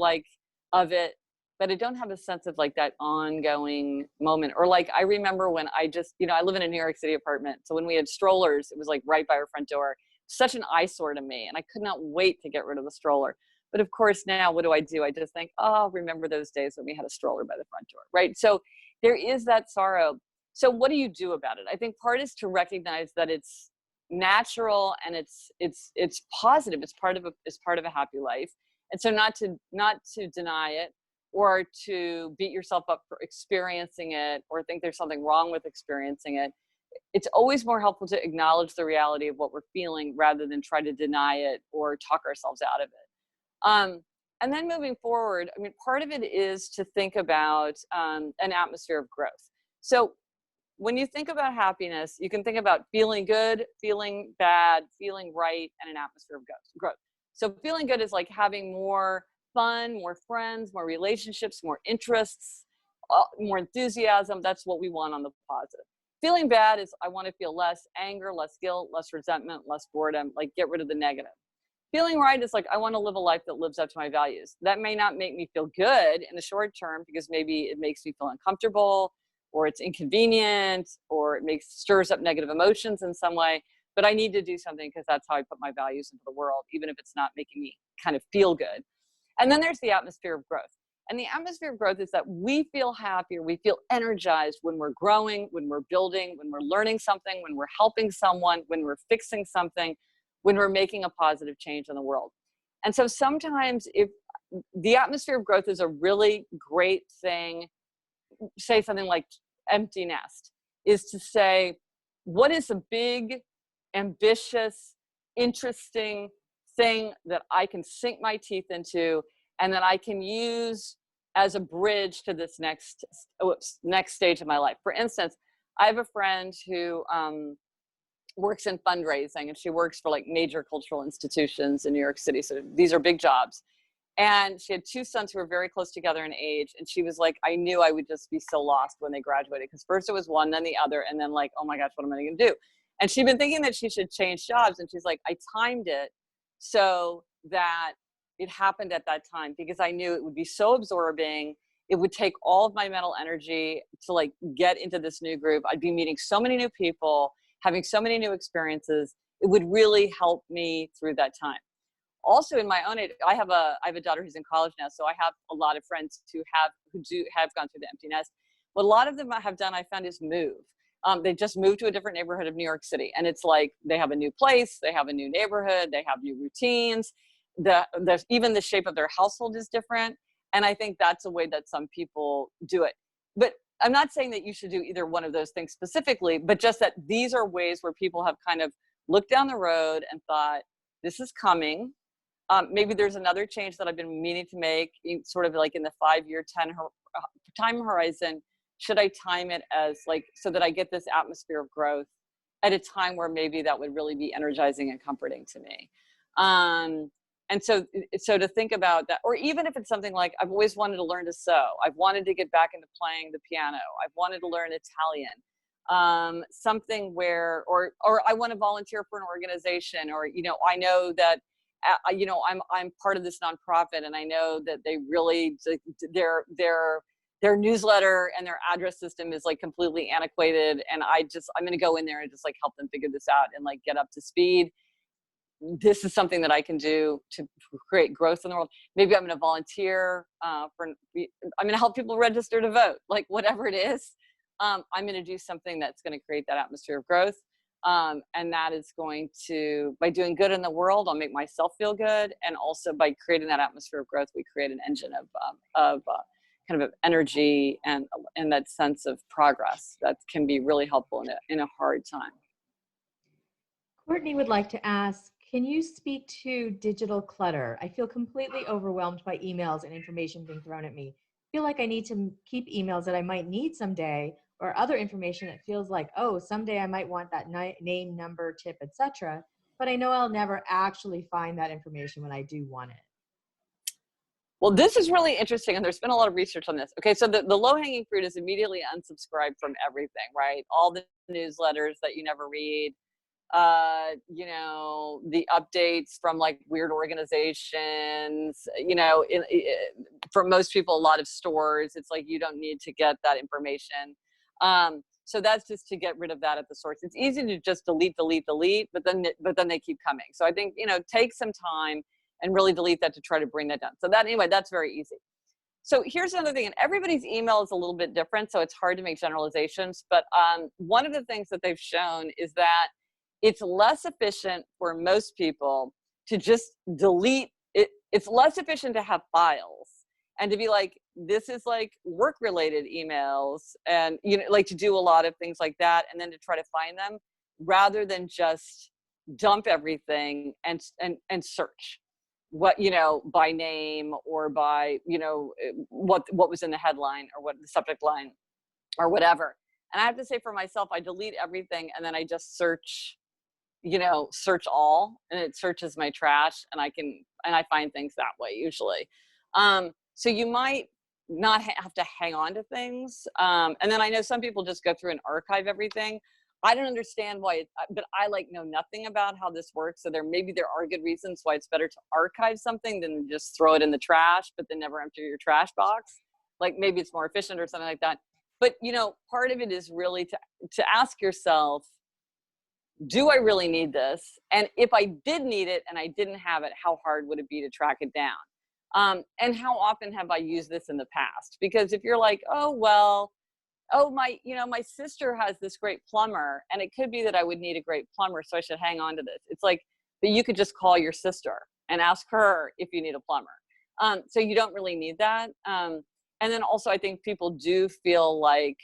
it, but I don't have a sense of like that ongoing moment. Or like, I remember when I just, I live in a New York City apartment. So when we had strollers, it was like right by our front door, such an eyesore to me. And I could not wait to get rid of the stroller. But of course now, what do? I just think, oh, remember those days when we had a stroller by the front door, right? So there is that sorrow. So what do you do about it? I think part is to recognize that it's natural and it's positive. It's part of a happy life. And so not to deny it, or to beat yourself up for experiencing it, or think there's something wrong with experiencing it. It's always more helpful to acknowledge the reality of what we're feeling rather than try to deny it or talk ourselves out of it. And then moving forward, I mean, part of it is to think about an atmosphere of growth. So when you think about happiness, you can think about feeling good, feeling bad, feeling right, and an atmosphere of growth. So feeling good is like having more fun, more friends, more relationships, more interests, more enthusiasm. That's what we want on the positive. Feeling bad is I want to feel less anger, less guilt, less resentment, less boredom, like get rid of the negative. Feeling right is like I want to live a life that lives up to my values. That may not make me feel good in the short term because maybe it makes me feel uncomfortable, or it's inconvenient, or it stirs up negative emotions in some way. But I need to do something because that's how I put my values into the world, even if it's not making me kind of feel good. And then there's the atmosphere of growth. And the atmosphere of growth is that we feel happier, we feel energized when we're growing, when we're building, when we're learning something, when we're helping someone, when we're fixing something, when we're making a positive change in the world. And so sometimes if the atmosphere of growth is a really great thing, say something like empty nest, is to say, what is a big, ambitious, interesting thing that I can sink my teeth into and that I can use as a bridge to this next stage of my life. For instance, I have a friend who works in fundraising, and she works for like major cultural institutions in New York City. So these are big jobs. And she had two sons who were very close together in age. And she was like, I knew I would just be so lost when they graduated, because first it was one, then the other, and then like, oh my gosh, what am I going to do? And she'd been thinking that she should change jobs. And she's like, I timed it so that it happened at that time, because I knew it would be so absorbing. It would take all of my mental energy to like get into this new group. I'd be meeting so many new people, having so many new experiences. It would really help me through that time. Also, in my own age, I have a daughter who's in college now, so I have a lot of friends who have gone through the empty nest. What a lot of them have done, I found, is move. They just moved to a different neighborhood of New York City, and it's like they have a new place, they have a new neighborhood, they have new routines. Even the shape of their household is different, and I think that's a way that some people do it. But I'm not saying that you should do either one of those things specifically, but just that these are ways where people have kind of looked down the road and thought, this is coming. Maybe there's another change that I've been meaning to make, sort of like in the 5-year, time horizon. Should I time it as like, so that I get this atmosphere of growth at a time where maybe that would really be energizing and comforting to me? And so to think about that, or even if it's something like, I've always wanted to learn to sew. I've wanted to get back into playing the piano. I've wanted to learn Italian. Something where, or I want to volunteer for an organization, or, I know that, I'm part of this nonprofit, and I know that they really, their newsletter and their address system is like completely antiquated. And I'm going to go in there and just like help them figure this out and like get up to speed. This is something that I can do to create growth in the world. Maybe I'm going to volunteer I'm going to help people register to vote, like whatever it is. I'm going to do something that's going to create that atmosphere of growth. And that is going to, by doing good in the world, I'll make myself feel good. And also by creating that atmosphere of growth, we create an engine of kind of energy and that sense of progress that can be really helpful in a hard time. Courtney would like to ask, can you speak to digital clutter? I feel completely overwhelmed by emails and information being thrown at me. I feel like I need to keep emails that I might need someday, or other information that feels like, oh, someday I might want that name, number, tip, etc. But I know I'll never actually find that information when I do want it. Well, this is really interesting, and there's been a lot of research on this. Okay, so the low-hanging fruit is immediately unsubscribe from everything, right? All the newsletters that you never read, the updates from like weird organizations, for most people, a lot of stores, it's like you don't need to get that information. So that's just to get rid of that at the source. It's easy to just delete, but then they keep coming. So I think, take some time and really delete that to try to bring that down. So that's very easy. So here's another thing, and everybody's email is a little bit different, so it's hard to make generalizations. But one of the things that they've shown is that it's less efficient for most people to just delete it. It's less efficient to have files and to be like, this is like work related emails, and like to do a lot of things like that, and then to try to find them rather than just dump everything and search what, by name or by, what was in the headline or what the subject line or whatever. And I have to say, for myself, I delete everything and then I just search all, and it searches my trash, and I find things that way usually. So you might not have to hang on to things. And then I know some people just go through and archive everything. I don't understand why, but I know nothing about how this works. So maybe there are good reasons why it's better to archive something than just throw it in the trash, but then never empty your trash box. Like maybe it's more efficient or something like that. But part of it is really to ask yourself, do I really need this? And if I did need it and I didn't have it, how hard would it be to track it down? And how often have I used this in the past? Because if you're like, my sister has this great plumber, and it could be that I would need a great plumber, so I should hang on to this. It's like, but you could just call your sister and ask her if you need a plumber. So you don't really need that. And then also I think people do feel like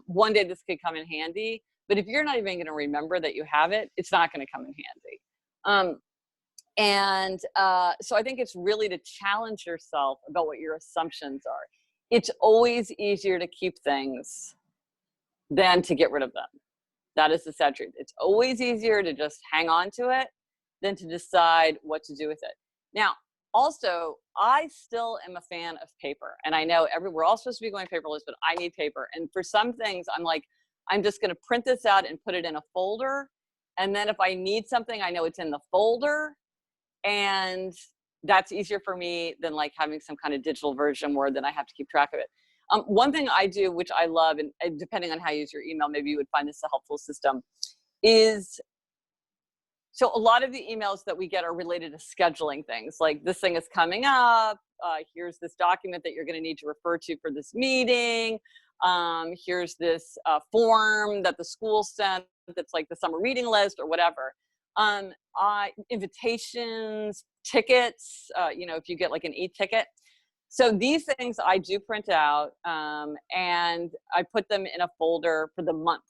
one day this could come in handy, but if you're not even going to remember that you have it, it's not going to come in handy. So I think it's really to challenge yourself about what your assumptions are. It's always easier to keep things than to get rid of them. That is the sad truth. It's always easier to just hang on to it than to decide what to do with it. Now, also, I still am a fan of paper. And I know we're all supposed to be going paperless, but I need paper. And for some things, I'm like, I'm just going to print this out and put it in a folder. And then if I need something, I know it's in the folder. And that's easier for me than like having some kind of digital version where then I have to keep track of it. One thing I do, which I love, and depending on how you use your email, maybe you would find this a helpful system, is so a lot of the emails that we get are related to scheduling things like this thing is coming up. Here's this document that you're going to need to refer to for this meeting. Here's this form that the school sent that's like the summer reading list or whatever. Invitations, tickets, if you get like an e-ticket. So these things I do print out and I put them in a folder for the month.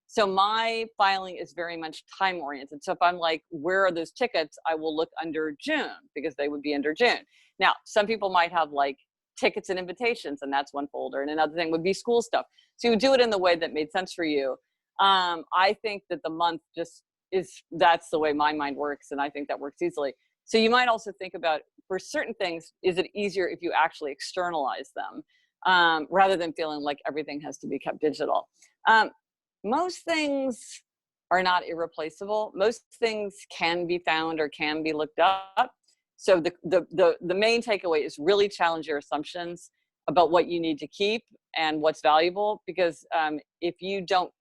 So my filing is very much time oriented. So if I'm like, where are those tickets? I will look under June because they would be under June. Now, some people might have like tickets and invitations, and that's one folder. And another thing would be school stuff. So you would do it in the way that made sense for you. I think that the month that's the way my mind works. And I think that works easily. So you might also think about, for certain things, is it easier if you actually externalize them rather than feeling like everything has to be kept digital? Most things are not irreplaceable. Most things can be found or can be looked up. So the main takeaway is really challenge your assumptions about what you need to keep and what's valuable, because if you don't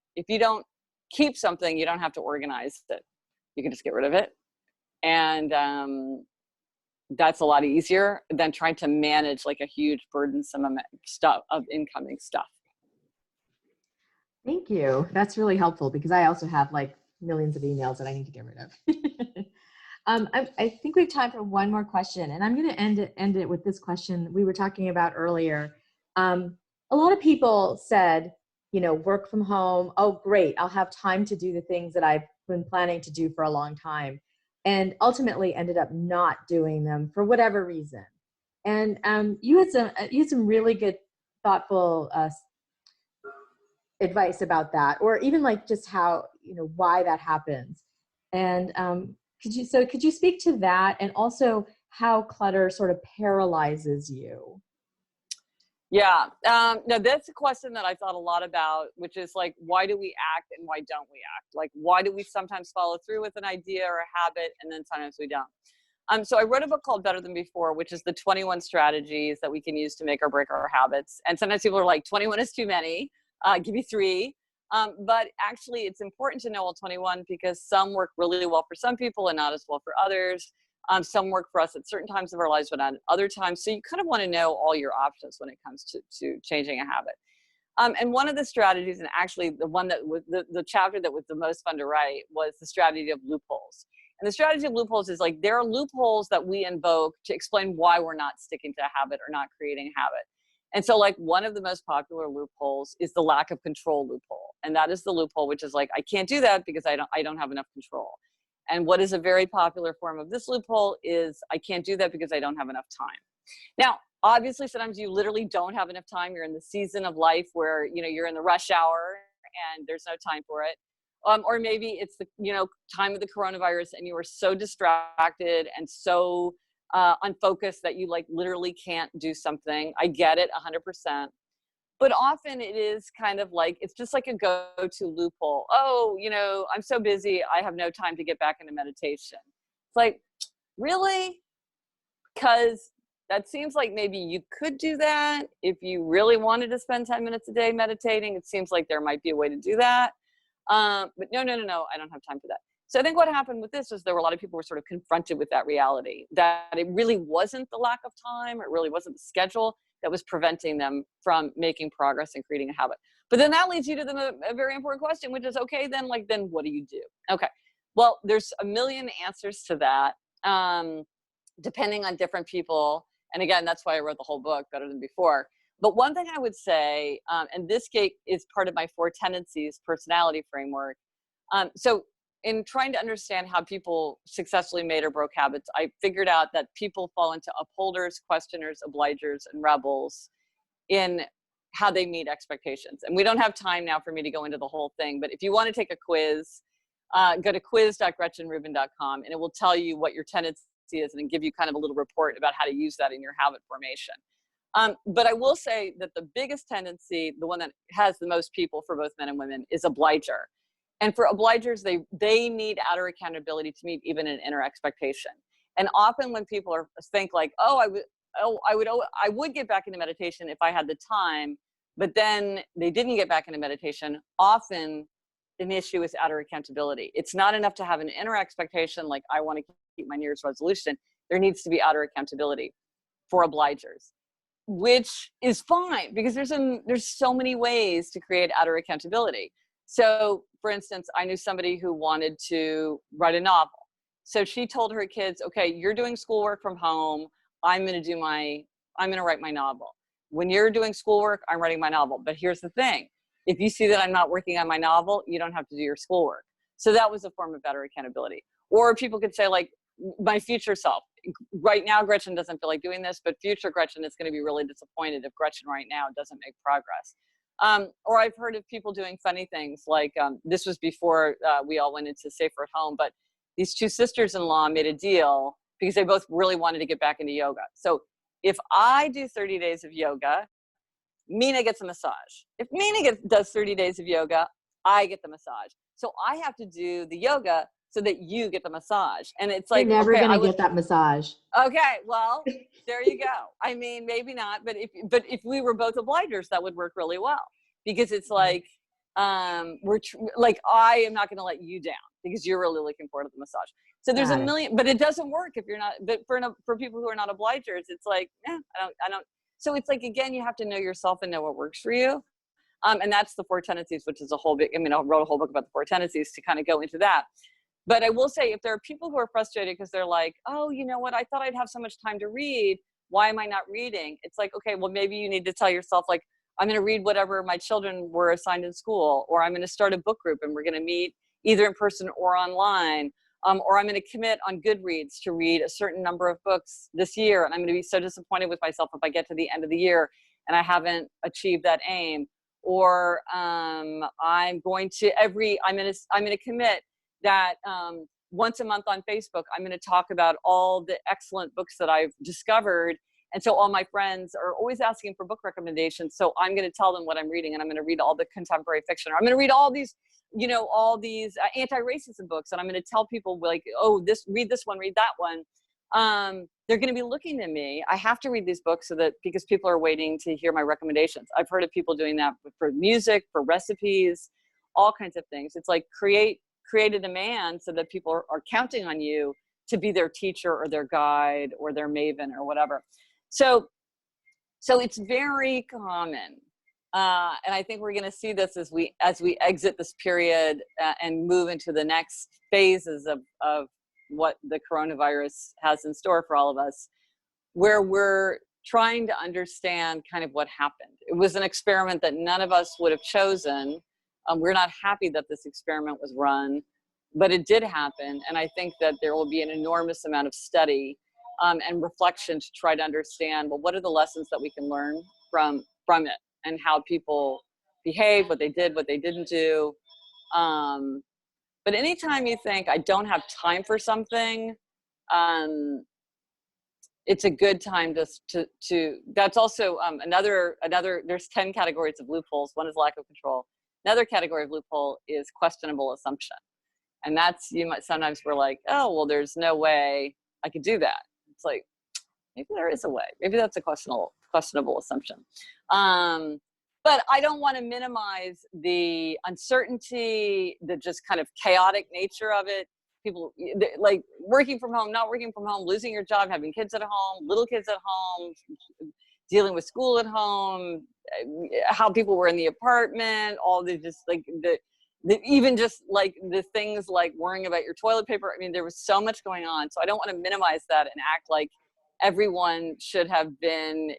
keep something, you don't have to organize it. You can just get rid of it. And that's a lot easier than trying to manage like a huge burdensome amount of incoming stuff. Thank you. That's really helpful because I also have like millions of emails that I need to get rid of. I think we have time for one more question, and I'm going to end it with this question we were talking about earlier. A lot of people said, work from home. Oh, great. I'll have time to do the things that I've been planning to do for a long time, and ultimately ended up not doing them for whatever reason. And you had some really good, thoughtful advice about that, or even like just how, why that happens. And could you speak to that, and also how clutter sort of paralyzes you? Yeah, no, that's a question that I thought a lot about, which is like, why do we act and why don't we act? Like, why do we sometimes follow through with an idea or a habit and then sometimes we don't? So I wrote a book called Better Than Before, which is the 21 strategies that we can use to make or break our habits. And sometimes people are like, 21 is too many. Give me 3. But actually, it's important to know all 21 because some work really well for some people and not as well for others. Some work for us at certain times of our lives, but not at other times. So you kind of want to know all your options when it comes to changing a habit. And one of the strategies, and actually the one that was the chapter that was the most fun to write, was the strategy of loopholes. And the strategy of loopholes is like, there are loopholes that we invoke to explain why we're not sticking to a habit or not creating a habit. And so like one of the most popular loopholes is the lack of control loophole. And that is the loophole, which is like, I can't do that because I don't have enough control. And what is a very popular form of this loophole is I can't do that because I don't have enough time. Now, obviously, sometimes you literally don't have enough time. You're in the season of life where, you're in the rush hour and there's no time for it. Or maybe it's the, time of the coronavirus and you are so distracted and so unfocused that you like literally can't do something. I get it 100%. But often it is kind of like, it's just like a go-to loophole. Oh, I'm so busy, I have no time to get back into meditation. It's like, really? Because that seems like maybe you could do that. If you really wanted to spend 10 minutes a day meditating, it seems like there might be a way to do that. But no, I don't have time for that. So I think what happened with this is there were a lot of people who were sort of confronted with that reality, that it really wasn't the lack of time, it really wasn't the schedule that was preventing them from making progress and creating a habit. But then that leads you to a very important question, which is, okay, then what do you do? Okay, well, there's a million answers to that, depending on different people. And again, that's why I wrote the whole book, Better Than Before. But one thing I would say, and this is part of my 4 tendencies personality framework. So in trying to understand how people successfully made or broke habits, I figured out that people fall into upholders, questioners, obligers, and rebels in how they meet expectations. And we don't have time now for me to go into the whole thing, but if you want to take a quiz, go to quiz.gretchenrubin.com, and it will tell you what your tendency is and give you kind of a little report about how to use that in your habit formation. But I will say that the biggest tendency, the one that has the most people for both men and women, is obliger. And for obligers, they need outer accountability to meet even an inner expectation. And often when people think like, I would get back into meditation if I had the time, but then they didn't get back into meditation, often an issue is outer accountability. It's not enough to have an inner expectation like I want to keep my New Year's resolution. There needs to be outer accountability for obligers, which is fine because there's so many ways to create outer accountability. So for instance, I knew somebody who wanted to write a novel. So she told her kids, okay, you're doing schoolwork from home. I'm going to write my novel. When you're doing schoolwork, I'm writing my novel. But here's the thing. If you see that I'm not working on my novel, you don't have to do your schoolwork. So that was a form of better accountability. Or people could say like, my future self. Right now, Gretchen doesn't feel like doing this, but future Gretchen is going to be really disappointed if Gretchen right now doesn't make progress. Or I've heard of people doing funny things like, this was before we all went into safer at home, but these two sisters-in-law made a deal because they both really wanted to get back into yoga. So if I do 30 days of yoga, Mina gets a massage. If Mina does 30 days of yoga, I get the massage. So I have to do the yoga so that you get the massage. And it's like, you're never okay, going to get that massage. Okay, well, there you go. I mean, maybe not, but if we were both obligers, that would work really well, because it's like, I am not going to let you down because you're really looking forward to the massage. So there's a million, but it doesn't work if you're not, but for people who are not obligers, it's like, I don't. So it's like, again, you have to know yourself and know what works for you. And that's the 4 tendencies, which is I wrote a whole book about the 4 tendencies to kind of go into that. But I will say, if there are people who are frustrated because they're like, oh, you know what, I thought I'd have so much time to read. Why am I not reading? It's like, okay, well, maybe you need to tell yourself, like, I'm going to read whatever my children were assigned in school, or I'm going to start a book group and we're going to meet either in person or online, or I'm going to commit on Goodreads to read a certain number of books this year. And I'm going to be so disappointed with myself if I get to the end of the year and I haven't achieved that aim. Or I'm going to commit that once a month on Facebook, I'm going to talk about all the excellent books that I've discovered. And so all my friends are always asking for book recommendations. So I'm going to tell them what I'm reading, and I'm going to read all the contemporary fiction. Or I'm going to read all these, anti-racism books. And I'm going to tell people like, oh, read this one, read that one. They're going to be looking at me. I have to read these books because people are waiting to hear my recommendations. I've heard of people doing that for music, for recipes, all kinds of things. It's like create a demand so that people are counting on you to be their teacher or their guide or their maven or whatever. So it's very common. And I think we're going to see this as we exit this period and move into the next phases of what the coronavirus has in store for all of us, where we're trying to understand kind of what happened. It was an experiment that none of us would have chosen. We're not happy that this experiment was run, but it did happen. And I think that there will be an enormous amount of study and reflection to try to understand, well, what are the lessons that we can learn from it, and how people behave, what they did, what they didn't do. But anytime you think I don't have time for something, it's a good time to that's also another, there's 10 categories of loopholes. One is lack of control. Another category of loophole is questionable assumption. And sometimes we're like, oh, well, there's no way I could do that. It's like, maybe there is a way. Maybe that's a questionable assumption. But I don't want to minimize the uncertainty, the just kind of chaotic nature of it. People like working from home, not working from home, losing your job, having kids at home, little kids at home, dealing with school at home, how people were in the apartment, all the just like even just like the things like worrying about your toilet paper. I mean, there was so much going on. So I don't want to minimize that and act like everyone should have been,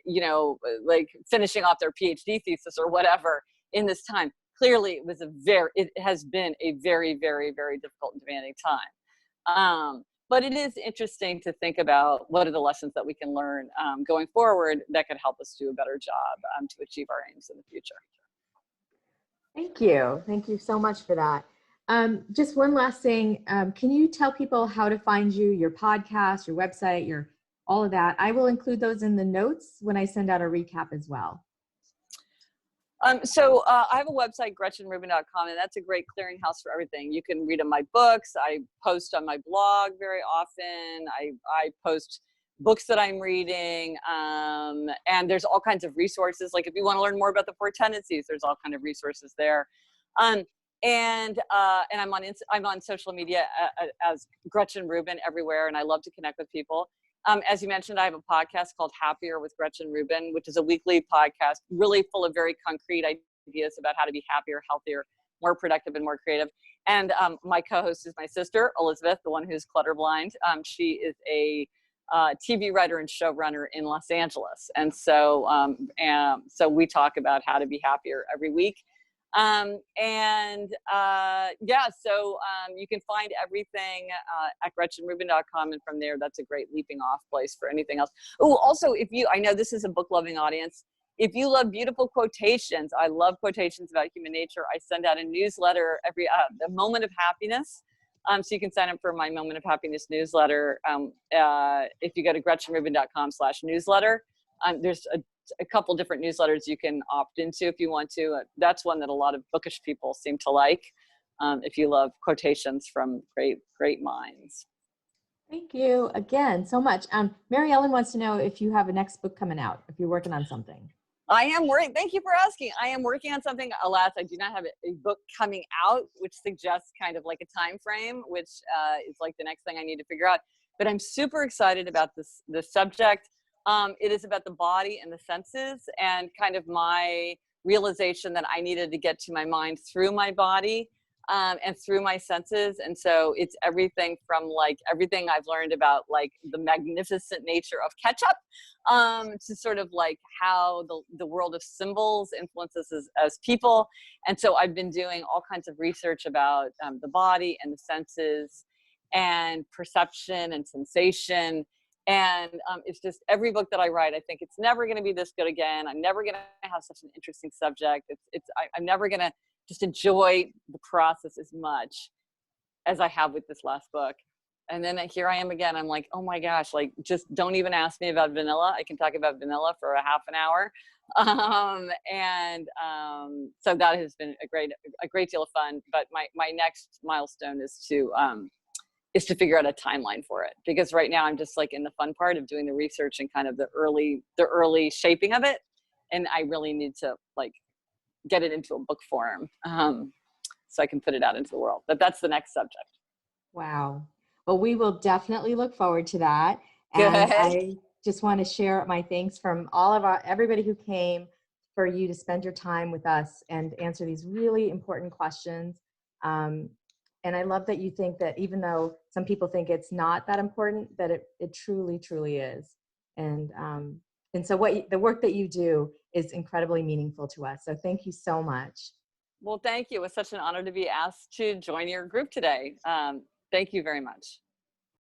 like finishing off their PhD thesis or whatever in this time. Clearly, it has been a very, very, very difficult and demanding time. But it is interesting to think about what are the lessons that we can learn going forward that could help us do a better job to achieve our aims in the future. Thank you. Thank you so much for that. Just one last thing. Can you tell people how to find you, your podcast, your website, all of that? I will include those in the notes when I send out a recap as well. So I have a website, GretchenRubin.com, and that's a great clearinghouse for everything. You can read my books. I post on my blog very often. I post books that I'm reading, and there's all kinds of resources. Like if you want to learn more about the 4 tendencies, there's all kinds of resources there. And I'm on social media as Gretchen Rubin everywhere, and I love to connect with people. As you mentioned, I have a podcast called Happier with Gretchen Rubin, which is a weekly podcast, really full of very concrete ideas about how to be happier, healthier, more productive, and more creative. And my co-host is my sister, Elizabeth, the one who's clutter blind. She is a TV writer and showrunner in Los Angeles. And so we talk about how to be happier every week. You can find everything at GretchenRubin.com, and from there, that's a great leaping off place for anything else. Oh, also, I know this is a book loving audience. If you love beautiful quotations, I love quotations about human nature. I send out a newsletter every, the Moment of Happiness. So you can sign up for my Moment of Happiness newsletter. If you go to GretchenRubin.com/newsletter, there's a couple different newsletters you can opt into if you want to. That's one that a lot of bookish people seem to like. If you love quotations from great minds. Thank you again so much. Mary Ellen wants to know if you have a next book coming out, if you're working on something. I am working. Thank you for asking. I am working on something. Alas, I do not have a book coming out, which suggests kind of like a time frame, which is like the next thing I need to figure out. But I'm super excited about this subject. It is about the body and the senses, and kind of my realization that I needed to get to my mind through my body and through my senses. And so it's everything from like everything I've learned about like the magnificent nature of ketchup to sort of like how the world of symbols influences us as people. And so I've been doing all kinds of research about the body and the senses and perception and sensation. And it's just every book that I write, I think it's never going to be this good again. I'm never going to have such an interesting subject. I'm never going to just enjoy the process as much as I have with this last book. And then here I am again. I'm like, oh my gosh, like just don't even ask me about vanilla. I can talk about vanilla for a half an hour. So that has been a great deal of fun. But my next milestone is to figure out a timeline for it, because right now I'm just like in the fun part of doing the research and kind of the early shaping of it. And I really need to like get it into a book form so I can put it out into the world. But that's the next subject. Wow. Well, we will definitely look forward to that. Good. And I just want to share my thanks from everybody who came, for you to spend your time with us and answer these really important questions. And I love that you think that even though some people think it's not that important, that it truly, truly is. And so the work that you do is incredibly meaningful to us. So thank you so much. Well, thank you. It was such an honor to be asked to join your group today. Thank you very much.